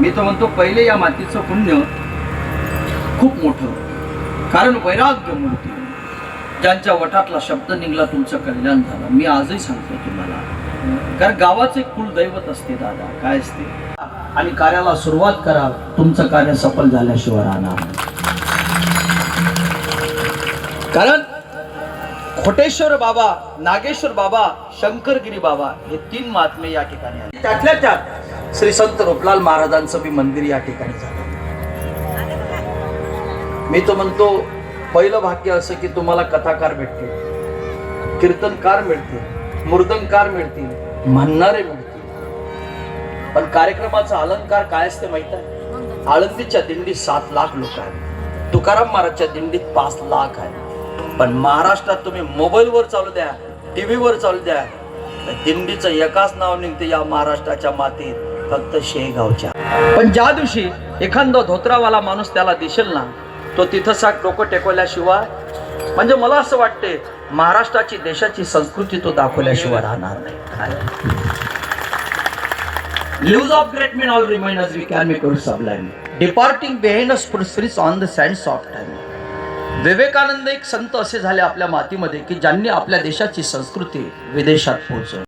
मी तर म्हणतो पहिले या मातीचं पुण्य खूप मोठं, कारण वैराग्य मूर्ती ज्यांच्या वटातला शब्द निघला तुमचं कल्याण झालं. मी आजही सांगतो तुम्हाला, कारण गावाचे कुलदैवत असते दादा, काय असते. आणि कार्याला सुरुवात करा, तुमचं कार्य सफल झाल्याशिवाय राहणार. कारण खोटेश्वर बाबा, नागेश्वर बाबा, शंकरगिरी बाबा हे 3 महात्मे या ठिकाणी आहेत. त्यातल्या त्यात श्री संत रूपलाल महाराजांचं बी मंदिर या ठिकाणी झालं. मी तो म्हणतो पहिलं भाग्य असं की तुम्हाला कथाकार भेटतील, कीर्तनकार मिळतील, मृदंगकार मिळतील, म्हणणारे मिळतील. पण कार्यक्रमाचा अलंकार काय असते माहित आहे? आळंदीच्या दिंडीत 7 लाख लोक आहेत, तुकाराम महाराजच्या दिंडीत 5 लाख आहेत. पण महाराष्ट्रात तुम्ही मोबाईलवर चालू द्या, टीव्हीवर चालू द्या, दिंडीचं एकाच नाव निघते या महाराष्ट्राच्या मातीत, फक्त शेगावच्या. पण ज्या दिवशी एखादा धोत्रावाला माणूस त्याला दिसेल ना, तो तिथं 7 डोकं टेकवल्याशिवाय, म्हणजे मला असं वाटते महाराष्ट्राची, देशाची संस्कृती तो दाखवल्याशिवाय राहणार नाही. Lives of great men all remain as we can make our sublime, departing behind us footprints on the sands of time. Vivekananda एक संत असे झाले आपल्या मातीमध्ये की ज्यांनी आपल्या देशाची संस्कृती विदेशात पोहोचवली.